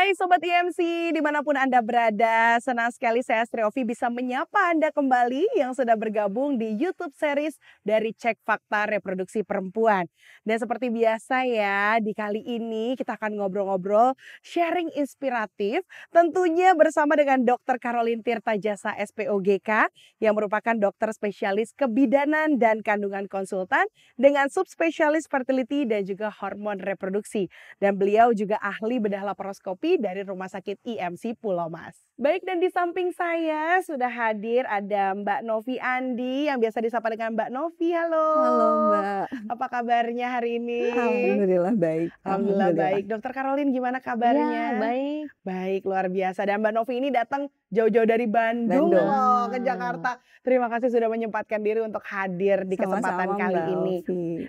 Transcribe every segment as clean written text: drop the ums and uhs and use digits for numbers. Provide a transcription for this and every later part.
Hai Sobat IMC, dimanapun Anda berada, senang sekali saya Astri Ovi bisa menyapa Anda kembali yang sudah bergabung di YouTube series dari Cek Fakta Reproduksi Perempuan. Dan seperti biasa ya, di kali ini kita akan ngobrol-ngobrol, sharing inspiratif, tentunya bersama dengan Dr. Caroline Tirtajasa SPOGK yang merupakan dokter spesialis kebidanan dan kandungan konsultan dengan subspesialis fertility dan juga hormon reproduksi. Dan beliau juga ahli bedah laparoskopi dari Rumah Sakit IMC Pulau Mas. Baik, dan di samping saya sudah hadir ada Mbak Novi Andi yang biasa disapa dengan Mbak Novi. Halo. Halo Mbak. Apa kabarnya hari ini? Alhamdulillah baik. Alhamdulillah baik. Dokter Caroline gimana kabarnya? Ya, baik. Baik, luar biasa. Dan Mbak Novi ini datang jauh-jauh dari Bandung loh ke Jakarta. Terima kasih sudah menyempatkan diri untuk hadir di kesempatan kali ini.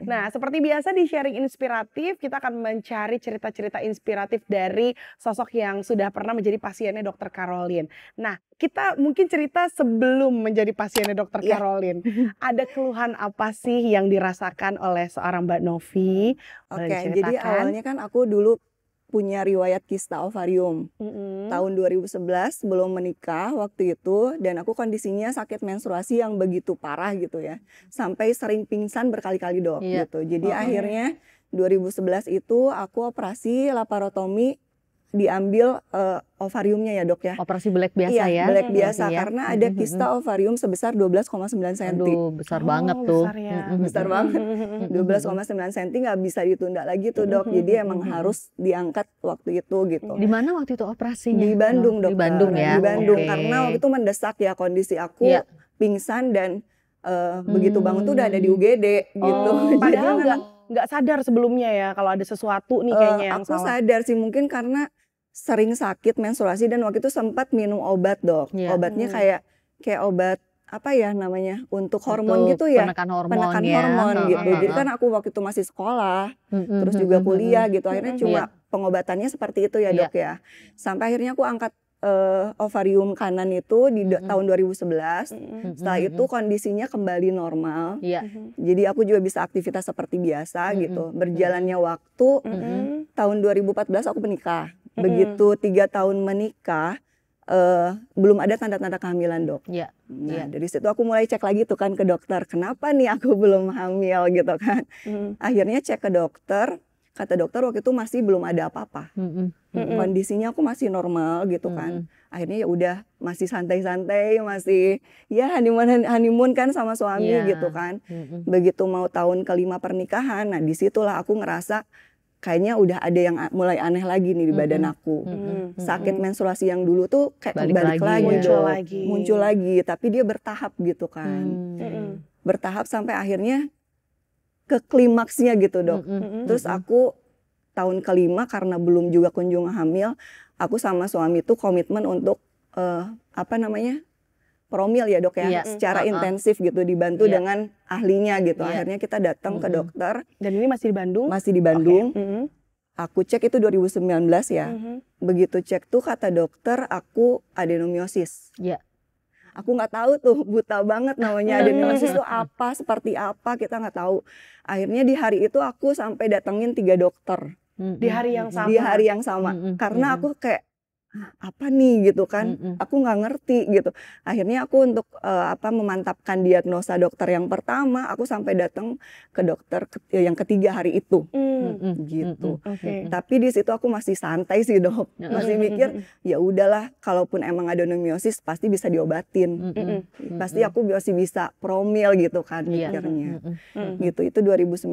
Nah, seperti biasa di sharing inspiratif, kita akan mencari cerita-cerita inspiratif dari sosok yang sudah pernah menjadi pasiennya Dokter Caroline. Nah, kita mungkin cerita sebelum menjadi pasiennya Dokter Caroline. Ada keluhan apa sih yang dirasakan oleh seorang Mbak Novi? Oke, jadi awalnya kan aku dulu punya riwayat kista ovarium. Tahun 2011 belum menikah waktu itu, dan aku kondisinya sakit menstruasi yang begitu parah gitu ya. Sampai sering pingsan berkali-kali dok gitu. Jadi akhirnya 2011 itu aku operasi laparotomi, diambil ovariumnya ya dok ya. Operasi belek biasa ya? Belek biasa karena ada kista ovarium sebesar 12,9 cm. Aduh, besar banget tuh. Besar ya. Besar banget. 12,9 cm nggak bisa ditunda lagi tuh dok. Jadi emang harus diangkat waktu itu gitu. Di mana waktu itu operasinya? Di Bandung dok. Di Bandung ya? Di Bandung karena waktu itu mendesak ya kondisi aku pingsan dan begitu bangun tuh udah ada di UGD gitu. Padahal nggak sadar sebelumnya ya kalau ada sesuatu nih kayaknya yang aku sadar sih mungkin karena sering sakit menstruasi dan waktu itu sempat minum obat dok. Obatnya kayak obat apa ya namanya untuk hormon gitu ya, penekan hormon gitu. Jadi kan aku waktu itu masih sekolah, terus juga kuliah gitu. Akhirnya cuma pengobatannya seperti itu ya dok ya. Sampai akhirnya aku angkat ovarium kanan itu di tahun 2011. Setelah itu kondisinya kembali normal. Jadi aku juga bisa aktivitas seperti biasa gitu. Berjalannya waktu, tahun 2014 aku menikah. Begitu 3 tahun menikah, belum ada tanda-tanda kehamilan dok. Nah dari situ aku mulai cek lagi tuh kan ke dokter. Kenapa nih aku belum hamil gitu kan. Akhirnya cek ke dokter. Kata dokter waktu itu masih belum ada apa-apa. Kondisinya aku masih normal gitu kan. Akhirnya ya udah masih santai-santai, masih ya honeymoon kan sama suami gitu kan. Begitu mau tahun ke-5 pernikahan, nah disitulah aku ngerasa kayaknya udah ada yang mulai aneh lagi nih di badan aku. Sakit menstruasi yang dulu tuh kayak balik lagi, muncul lagi, tapi dia bertahap gitu kan. Bertahap sampai akhirnya ke klimaksnya gitu dok. Terus aku tahun ke-5 karena belum juga kunjung hamil, aku sama suami tuh komitmen untuk promil ya dok ya, secara intensif gitu, dibantu dengan ahlinya gitu. Akhirnya kita datang ke dokter. Dan ini masih di Bandung? Masih di Bandung. Aku cek itu 2019 ya. Begitu cek tuh kata dokter aku adenomiosis. Aku nggak tahu tuh, buta banget namanya adenomiosis itu apa, seperti apa, kita nggak tahu. Akhirnya di hari itu aku sampai datengin 3 dokter. Di hari yang sama? Di hari yang sama. Karena aku kayak, apa nih gitu kan, aku nggak ngerti gitu. Akhirnya aku untuk memantapkan diagnosa dokter yang pertama, aku sampai datang ke dokter yang ketiga hari itu. Gitu. Tapi di situ aku masih santai sih dok, masih mikir ya udahlah, kalaupun emang adenomiosis pasti bisa diobatin, pasti aku masih bisa promil gitu kan mikirnya. Gitu, itu 2019.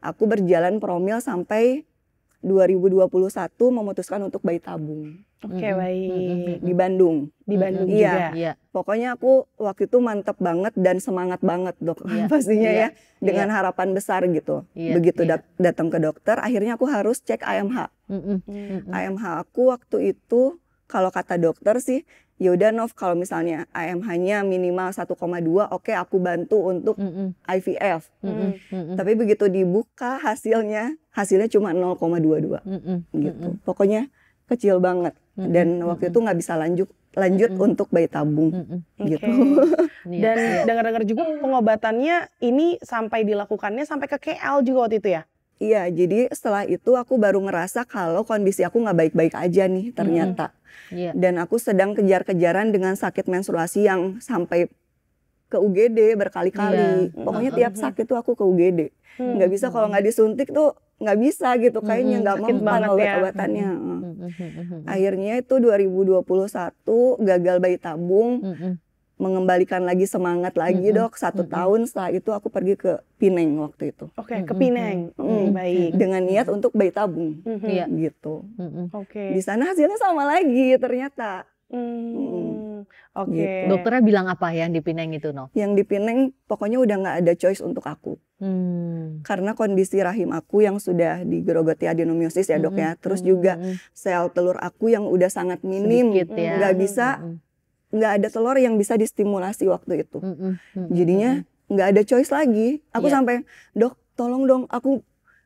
Aku berjalan promil sampai 2021 memutuskan untuk bayi tabung. Baik. Di Bandung. Di Bandung juga. Iya. Pokoknya aku waktu itu mantep banget dan semangat banget dok. Pastinya ya. Dengan harapan besar gitu. Begitu datang ke dokter, akhirnya aku harus cek AMH. AMH aku waktu itu kalau kata dokter sih, ya udah Nov, kalau misalnya AMH-nya minimal 1,2, oke aku bantu untuk IVF. Tapi begitu dibuka hasilnya cuma 0,22 gitu. Pokoknya kecil banget. Dan waktu itu nggak bisa lanjut untuk bayi tabung gitu. Dan dengar-dengar juga pengobatannya ini sampai dilakukannya sampai ke KL juga waktu itu ya? Iya, jadi setelah itu aku baru ngerasa kalau kondisi aku nggak baik-baik aja nih ternyata. Dan aku sedang kejar-kejaran dengan sakit menstruasi yang sampai ke UGD berkali-kali. Pokoknya tiap sakit tuh aku ke UGD. Nggak bisa kalau nggak disuntik tuh nggak bisa gitu. Kayaknya nggak mempan obat-obatannya. Akhirnya itu 2021 gagal bayi tabung. Mengembalikan lagi semangat lagi dok. 1 tahun setelah itu aku pergi ke Pineng waktu itu. Oke, ke Pineng. Baik. Dengan niat untuk bayi tabung. Gitu. Di sana hasilnya sama lagi ternyata. Oke. Gitu. Dokternya bilang apa yang di Pineng itu, Nov? Yang di Pineng pokoknya udah nggak ada choice untuk aku. Karena kondisi rahim aku yang sudah digerogoti adenomiosis ya dok ya. Terus juga sel telur aku yang udah sangat minim. Nggak bisa, nggak ada telur yang bisa distimulasi waktu itu. Jadinya nggak ada choice lagi. Aku sampai, dok tolong dong aku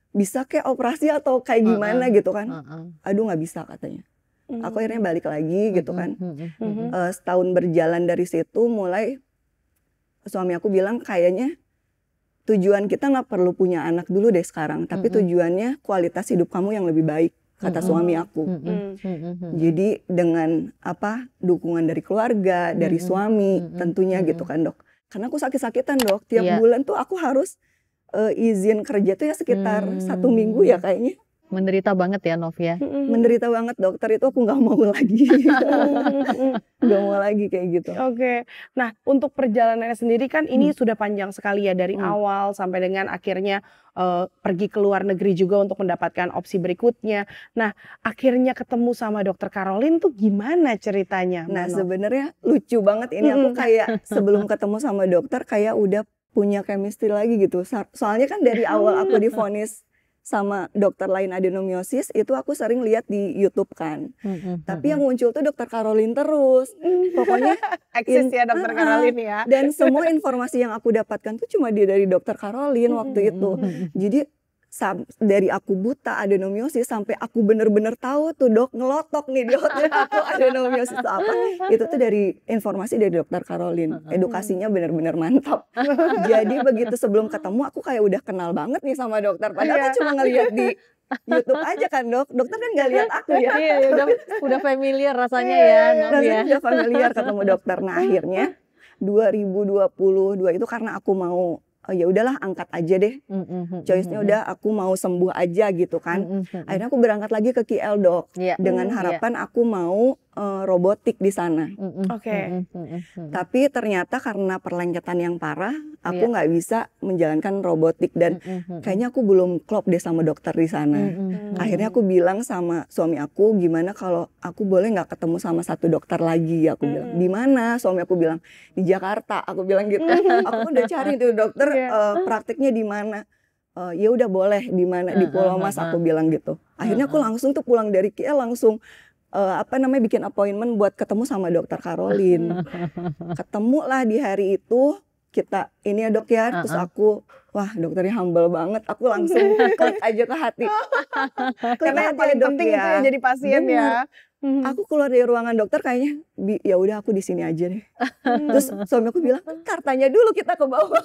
bisa kayak operasi atau kayak gimana gitu kan. Aduh nggak bisa katanya. Aku akhirnya balik lagi gitu kan. Setahun berjalan dari situ mulai suami aku bilang kayaknya tujuan kita nggak perlu punya anak dulu deh sekarang. Tapi tujuannya kualitas hidup kamu yang lebih baik. Kata suami aku. Jadi dengan dukungan dari keluarga, dari suami tentunya gitu kan dok. Karena aku sakit-sakitan dok. Tiap bulan tuh aku harus izin kerja tuh ya sekitar 1 minggu ya kayaknya. Menderita banget ya Nov ya. Menderita banget dokter itu aku nggak mau lagi. Nggak mau lagi kayak gitu. Oke. Nah untuk perjalanannya sendiri kan ini sudah panjang sekali ya dari awal sampai dengan akhirnya pergi ke luar negeri juga untuk mendapatkan opsi berikutnya. Nah akhirnya ketemu sama dokter Caroline tuh gimana ceritanya? Nah sebenarnya lucu banget ini aku kayak sebelum ketemu sama dokter kayak udah punya chemistry lagi gitu. Soalnya kan dari awal aku divonis sama dokter lain adenomiosis itu aku sering lihat di YouTube kan. Tapi yang muncul tuh dokter Caroline terus. Pokoknya eksis ya dokter Caroline ya. Dan semua informasi yang aku dapatkan tuh cuma dari dokter Caroline waktu itu. Jadi dari aku buta adenomiosis sampai aku bener-bener tahu tuh dok ngelotok nih di otak aku adenomiosis itu apa. Itu tuh dari informasi dari dokter Caroline. Edukasinya bener-bener mantap. Jadi begitu sebelum ketemu aku kayak udah kenal banget nih sama dokter. Padahal kan cuma ngeliat di YouTube aja kan dok. Dokter kan gak lihat aku ya. Iya udah familiar rasanya ya. Rasanya udah familiar ketemu dokter. Nah akhirnya 2022 itu karena aku mau ya udahlah angkat aja deh. Choice-nya udah aku mau sembuh aja gitu kan. Akhirnya aku berangkat lagi ke KL dok. Dengan harapan aku mau robotik di sana. Tapi ternyata karena perlengketan yang parah, aku nggak bisa menjalankan robotik dan kayaknya aku belum klop deh sama dokter di sana. Akhirnya aku bilang sama suami aku, gimana kalau aku boleh nggak ketemu sama satu dokter lagi? Aku bilang, di mana? Suami aku bilang di Jakarta. Aku bilang gitu. Aku udah cari tuh dokter praktiknya di mana. Ya udah boleh di mana di Pulau Mas aku bilang gitu. Akhirnya aku langsung tuh pulang dari KL langsung bikin appointment buat ketemu sama dokter Caroline. Ketemu lah di hari itu kita ini ya dok ya. Terus aku wah dokternya humble banget. Aku langsung klik aja ke hati. Karena yang paling penting itu ya jadi pasien ya. Aku keluar dari ruangan dokter kayaknya ya udah aku di sini aja deh. Terus suami aku bilang kartanya dulu kita ke bawah.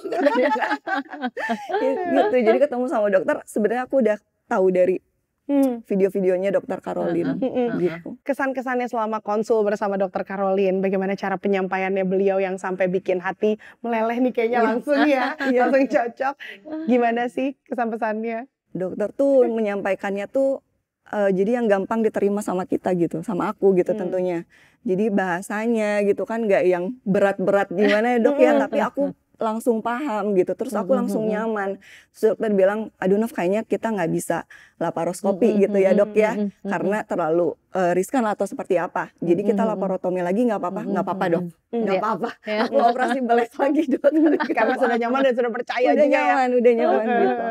Gitu. Jadi ketemu sama dokter sebenarnya aku udah tahu dari video-videonya dokter Caroline. Gitu. Kesan-kesannya selama konsul bersama dokter Caroline, bagaimana cara penyampaiannya beliau yang sampai bikin hati meleleh nih kayaknya langsung ya, langsung cocok. Gimana sih kesan-pesannya? Dokter tuh menyampaikannya tuh jadi yang gampang diterima sama kita gitu, sama aku gitu tentunya. Jadi bahasanya gitu kan nggak yang berat-berat gimana ya dok ya, tapi aku langsung paham gitu, terus aku langsung nyaman. Terus dokter bilang, aduh Nov kayaknya kita nggak bisa laparoskopi gitu ya dok ya, karena terlalu riskan atau seperti apa. Jadi kita laparotomi lagi nggak apa-apa dok, nggak apa-apa. Aku operasi beles lagi dok. Karena sudah nyaman dan sudah percaya udah juga nyaman, ya. Udah nyaman gitu.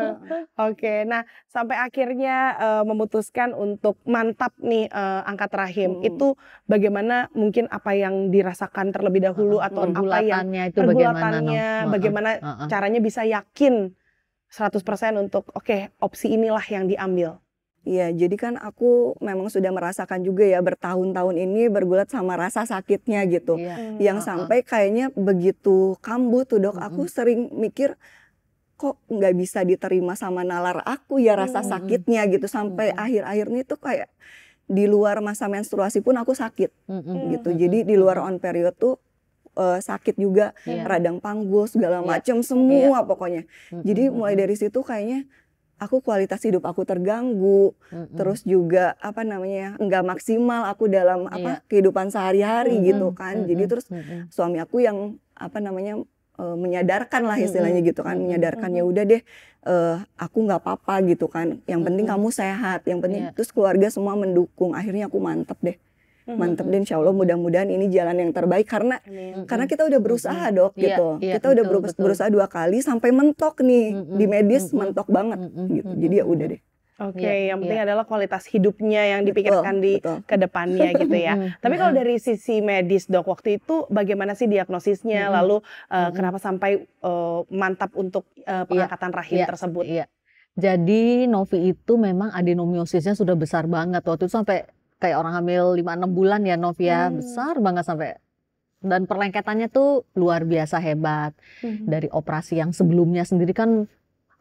Oke, nah sampai akhirnya memutuskan untuk mantap nih angkat rahim. Itu bagaimana mungkin apa yang dirasakan terlebih dahulu atau apa yang pergulatannya, bagaimana caranya bisa yakin 100% untuk opsi inilah yang diambil. Iya, jadi kan aku memang sudah merasakan juga ya bertahun-tahun ini bergulat sama rasa sakitnya gitu. Yang sampai kayaknya begitu kambuh tuh dok, aku sering mikir kok nggak bisa diterima sama nalar aku ya rasa sakitnya gitu. Sampai akhir-akhir ini tuh kayak di luar masa menstruasi pun aku sakit gitu. Jadi di luar on period tuh sakit juga, radang panggul segala macam semua pokoknya. Jadi mulai dari situ kayaknya aku kualitas hidup aku terganggu, terus juga apa namanya nggak maksimal aku dalam kehidupan sehari-hari gitu kan. Jadi terus suami aku yang apa namanya menyadarkan lah istilahnya gitu kan, menyadarkan ya udah deh aku nggak apa-apa gitu kan, yang penting kamu sehat, yang penting terus keluarga semua mendukung. Akhirnya aku mantep deh. Mantep deh, insya Allah mudah-mudahan ini jalan yang terbaik karena kita udah berusaha dok gitu, kita udah berusaha 2 kali sampai mentok nih di medis, mentok banget gitu. Jadi ya udah deh. Oke, yang penting adalah kualitas hidupnya yang dipikirkan di ke depannya gitu ya. Tapi kalau dari sisi medis dok, waktu itu bagaimana sih diagnosisnya, lalu kenapa sampai mantap untuk pengangkatan rahim tersebut? Jadi Novi itu memang adenomiosisnya sudah besar banget, waktu itu sampai kayak orang hamil 5-6 bulan ya Nov ya, besar banget sampai, dan perlengketannya tuh luar biasa hebat. Dari operasi yang sebelumnya sendiri kan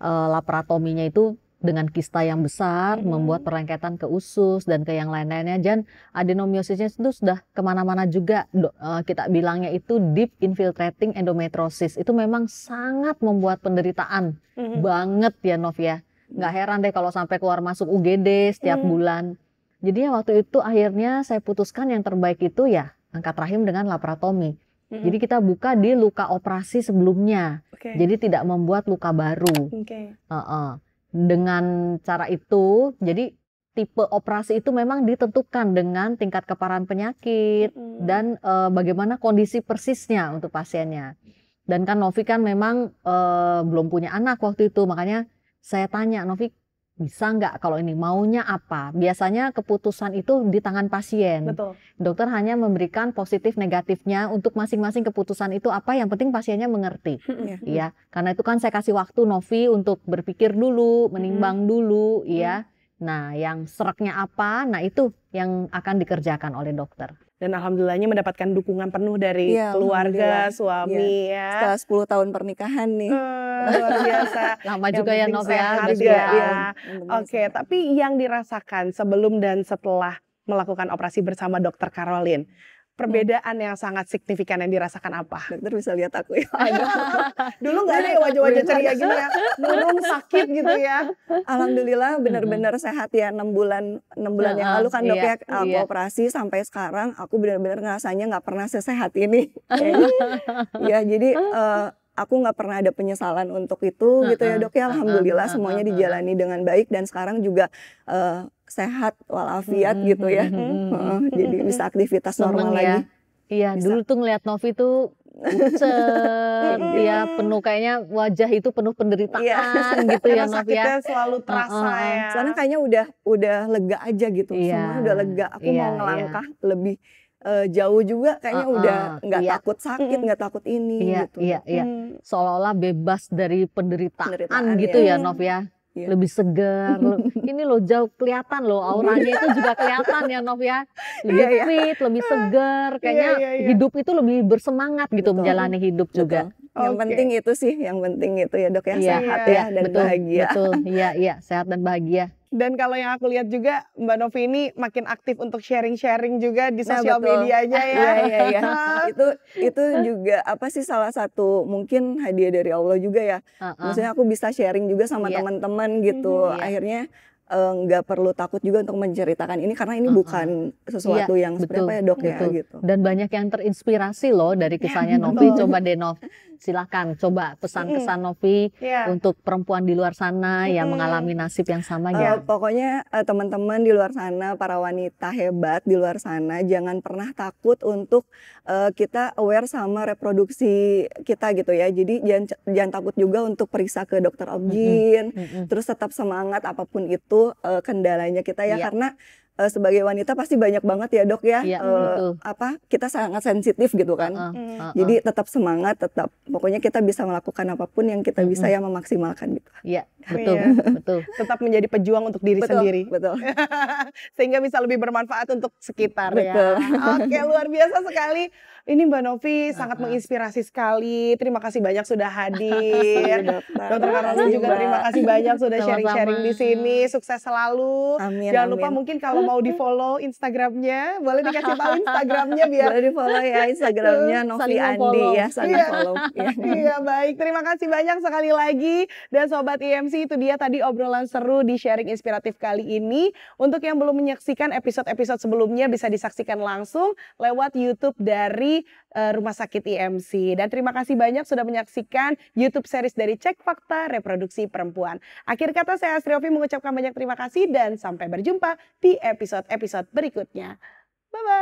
laparotominya itu dengan kista yang besar, membuat perlengketan ke usus dan ke yang lain-lainnya. Dan adenomiosisnya itu sudah kemana-mana juga, kita bilangnya itu deep infiltrating endometriosis. Itu memang sangat membuat penderitaan banget ya Nov ya. Nggak heran deh kalau sampai keluar masuk UGD setiap bulan. Jadi waktu itu akhirnya saya putuskan yang terbaik itu ya angkat rahim dengan laparotomi. Jadi kita buka di luka operasi sebelumnya, jadi tidak membuat luka baru. Dengan cara itu, jadi tipe operasi itu memang ditentukan dengan tingkat keparahan penyakit dan bagaimana kondisi persisnya untuk pasiennya. Dan kan Novi kan memang belum punya anak waktu itu, makanya saya tanya, Novi bisa nggak kalau ini, maunya apa? Biasanya keputusan itu di tangan pasien. Betul. Dokter hanya memberikan positif negatifnya, untuk masing-masing keputusan itu apa, yang penting pasiennya mengerti. Ya, karena itu kan saya kasih waktu Novi untuk berpikir dulu, menimbang dulu, ya. Nah, yang seraknya apa, nah itu yang akan dikerjakan oleh dokter. Dan alhamdulillahnya mendapatkan dukungan penuh dari keluarga, suami ya. Setelah 10 tahun pernikahan nih. Luar biasa. Lama juga ya Nov ya. Oke, tapi yang dirasakan sebelum dan setelah melakukan operasi bersama Dokter Caroline, perbedaan yang sangat signifikan yang dirasakan apa? Dokter bisa lihat aku ya. Dulu nggak ada ya wajah-wajah ceria gini ya, murung sakit gitu ya. Alhamdulillah benar-benar sehat ya, 6 bulan yang lalu kan dok ya aku operasi sampai sekarang aku benar-benar ngerasanya nggak pernah sesehat ini. Ya jadi aku nggak pernah ada penyesalan untuk itu gitu ya dok ya. Alhamdulillah semuanya dijalani dengan baik dan sekarang juga sehat walafiat gitu ya. Jadi bisa aktivitas normal lagi. Iya, bisa. Dulu tuh ngeliat Novi tuh ya penuh kayaknya wajah itu penuh penderitaan gitu ya Nov ya. Sakitnya selalu terasa ya. Soalnya kayaknya udah lega aja gitu. Semua udah lega. Aku mau ngelangkah lebih jauh juga kayaknya udah nggak takut sakit, nggak takut ini gitu. Iya. Seolah-olah bebas dari penderitaan gitu ya Nov ya. Lebih segar, ini loh jauh kelihatan loh auranya itu juga kelihatan ya Nov ya, lebih fit, lebih segar, kayaknya hidup itu lebih bersemangat gitu menjalani hidup juga. Yang penting itu sih, yang penting itu ya dok ya, sehat ya dan bahagia. Betul, iya sehat dan bahagia. Dan kalau yang aku lihat juga Mbak Novi ini makin aktif untuk sharing-sharing juga di sosial medianya ya. Iya. Itu juga apa sih salah satu mungkin hadiah dari Allah juga ya. Maksudnya aku bisa sharing juga sama teman-teman gitu. Akhirnya nggak perlu takut juga untuk menceritakan ini karena ini bukan sesuatu yang seperti apa ya dok ya gitu. Dan banyak yang terinspirasi loh dari kisahnya Novi. Coba deh Nov, silahkan coba pesan-pesan Novi untuk perempuan di luar sana yang mengalami nasib yang sama ya. Pokoknya teman-teman di luar sana, para wanita hebat di luar sana, jangan pernah takut untuk kita aware sama reproduksi kita gitu ya. Jadi jangan takut juga untuk periksa ke dokter obgyn, terus tetap semangat apapun itu kendalanya kita ya, karena sebagai wanita pasti banyak banget ya dok ya, Iya, betul. kita sangat sensitif gitu kan. Jadi tetap semangat, tetap pokoknya kita bisa melakukan apapun yang kita bisa ya memaksimalkan gitu. Iya, betul, betul. Tetap menjadi pejuang untuk diri sendiri. Betul. Sehingga bisa lebih bermanfaat untuk sekitar Betul. ya. Oke, luar biasa sekali. Ini Mbak Novi sangat menginspirasi sekali. Terima kasih banyak sudah hadir. Dokter Karolina juga terima kasih banyak sudah sharing-sharing di sini. Sukses selalu. Amin. Jangan lupa mungkin kalau mau di follow Instagramnya, boleh dikasih tahu Instagramnya biar boleh di follow ya Instagramnya Novi Andi ya, saling follow. Iya baik, terima kasih banyak sekali lagi. Dan Sobat IMC, itu dia tadi obrolan seru di sharing inspiratif kali ini. Untuk yang belum menyaksikan episode-episode sebelumnya bisa disaksikan langsung lewat YouTube dari Rumah Sakit IMC. Dan terima kasih banyak sudah menyaksikan YouTube series dari Cek Fakta Reproduksi Perempuan. Akhir kata saya Astri Ovi mengucapkan banyak terima kasih dan sampai berjumpa di episode-episode berikutnya. Bye-bye.